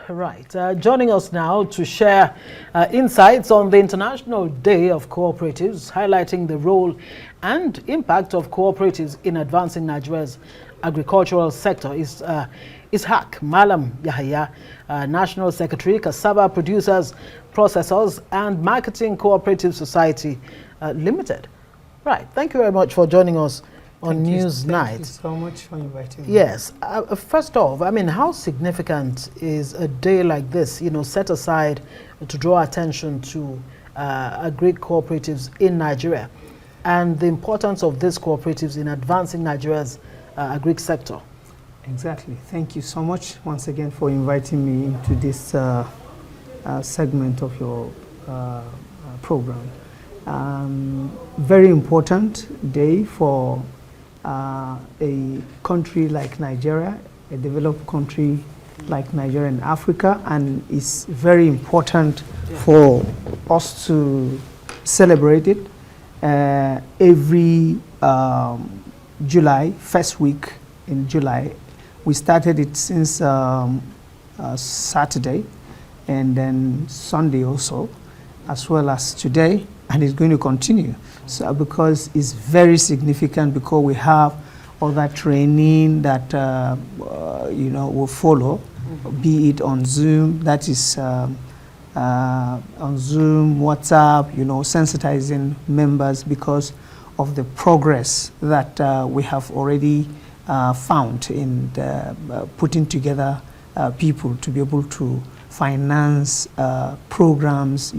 Right. Joining us now to share insights on the International Day of Cooperatives, highlighting the role and impact of cooperatives in advancing Nigeria's agricultural sector is Ishaq Malam Yahaya, National Secretary, Cassava Producers, Processors and Marketing Cooperative Society Limited. Right. Thank you very much for joining us on Newsnight. Thank you so much for inviting me. Yes. First off, I mean, how significant is a day like this, set aside to draw attention to agri cooperatives in Nigeria and the importance of these cooperatives in advancing Nigeria's agri sector? Exactly. Thank you so much once again for inviting me into this segment of your program. Very important day for a country like Nigeria, a developed country like Nigeria in Africa, and it's very important for us to celebrate it every July, first week in July. We started it since Saturday and then Sunday also, as well as today, and it's going to continue. So because it's very significant, because we have all that training that will follow, be it on Zoom, that is on Zoom, WhatsApp, sensitizing members because of the progress that we have already found in putting together people to be able to finance programs,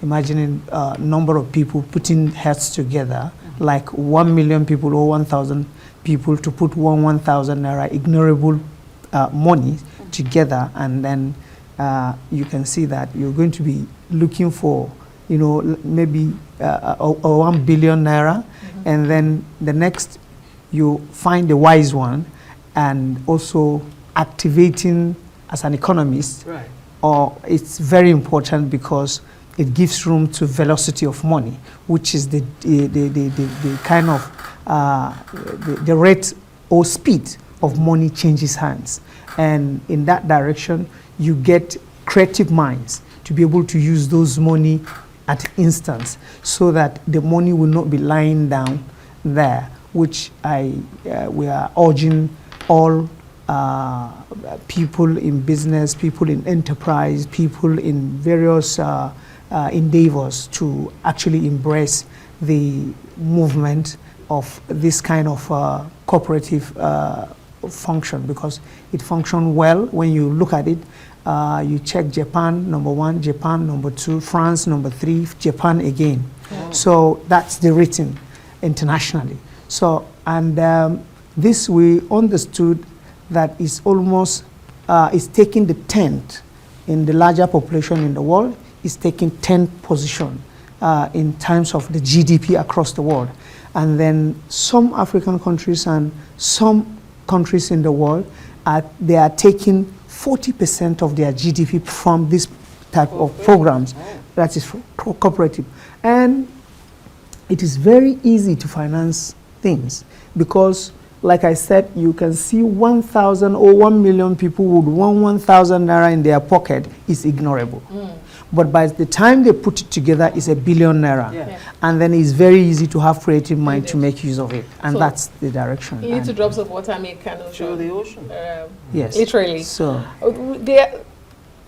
imagining a number of people putting heads together, like 1 million people or 1,000 people to put 1,000 naira ignorable money together, and then you can see that you're going to be looking for, maybe 1 billion naira, and then the next you find the wise one, and also activating as an economist. Right. Or it's very important because it gives room to velocity of money, which is the kind of the rate or speed of money changes hands. And in that direction, you get creative minds to be able to use those money at instance, so that the money will not be lying down there, which we are urging all people in business, people in enterprise, people in various endeavors to actually embrace the movement of this kind of cooperative function, because it functions well when you look at it. You check Japan, number 1, Japan, number 2, France, number 3, Japan again. Oh. So that's the rating internationally. So, and this we understood that is almost, is taking the 10th in the larger population in the world, is taking 10th position in terms of the GDP across the world. And then some African countries and some countries in the world, they are taking 40% of their GDP from this type of programs, that is cooperative. And it is very easy to finance things because, like I said, you can see 1,000 or 1 million people would want 1,000 naira in their pocket is ignorable. But by the time they put it together, it's 1 billion naira. Yeah. And then it's very easy to have creative mind to make use of it. And so that's the direction. Little drops of water make an ocean. Show the ocean. Yes. Literally. So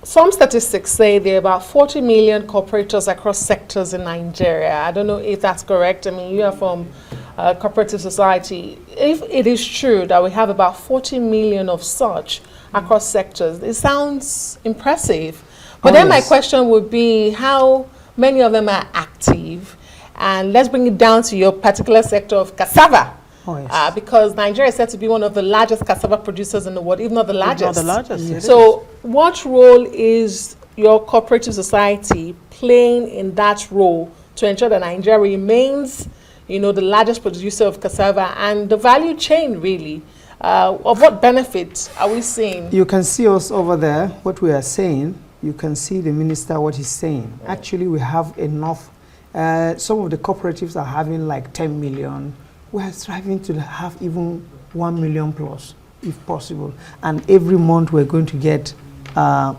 some statistics say there are about 40 million cooperators across sectors in Nigeria. I don't know if that's correct. I mean, you are from Cooperative Society. If it is true that we have about 40 million of such across sectors, it sounds impressive. But then my question would be, how many of them are active? And let's bring it down to your particular sector of cassava. Oh, yes. Because Nigeria is said to be one of the largest cassava producers in the world, if not the largest. If not the largest. Yes. So what role is your cooperative society playing in that role to ensure that Nigeria remains, the largest producer of cassava and the value chain, really? Of what benefit are we seeing? You can see us over there, what we are saying. You can see the minister, what he's saying. Actually, we have enough. Some of the cooperatives are having like 10 million. We are striving to have even 1 million plus if possible. And every month we're going to get ₦1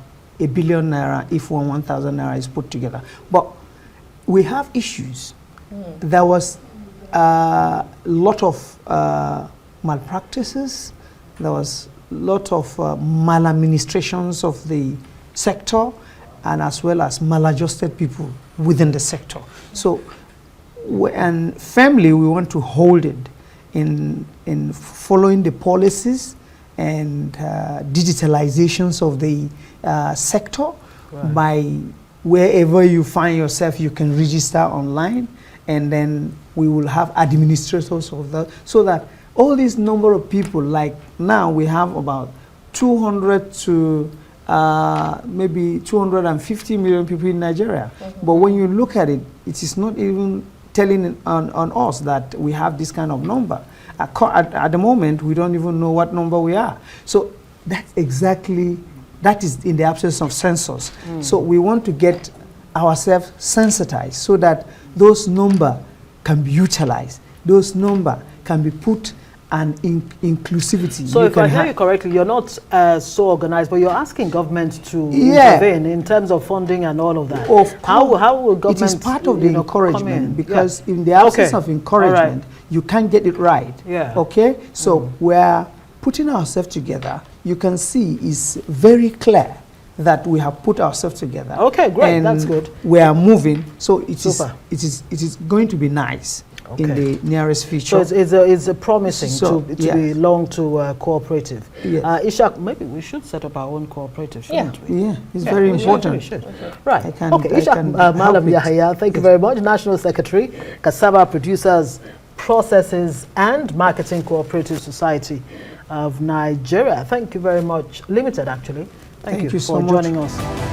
billion if 1,000 naira is put together. But we have issues. There was a lot of malpractices. There was a lot of maladministrations of the sector, and as well as maladjusted people within the sector. So, and firmly we want to hold it in following the policies and digitalizations of the sector. Right. By wherever you find yourself, you can register online, and then we will have administrators of that, so that all this number of people, like now we have about 200 to maybe 250 million people in Nigeria. But when you look at it, it is not even telling on us that we have this kind of number. At the moment, we don't even know what number we are. So that's exactly, that is in the absence of census. So we want to get ourselves sensitized so that those numbers can be utilized. Those numbers can be put and inclusivity. So if I hear you correctly, you're not so organized, but you're asking government to intervene in terms of funding and all of that. How will government? It is part of the encouragement, because in the absence of encouragement, you can't get it right. Okay? So we're putting ourselves together. You can see it's very clear that we have put ourselves together. Okay, great. And that's good. We are moving. So it is going to be nice. In the nearest future. So it's promising to belong to a cooperative. Yes. Ishak, maybe we should set up our own cooperative, shouldn't we? Yeah, it's very important. We should. Right. Ishak Malam Yahaya, thank you very much. National Secretary, Cassava Producers, Processes and Marketing Cooperative Society of Nigeria. Thank you very much. Limited, actually. Thank you so for much joining us.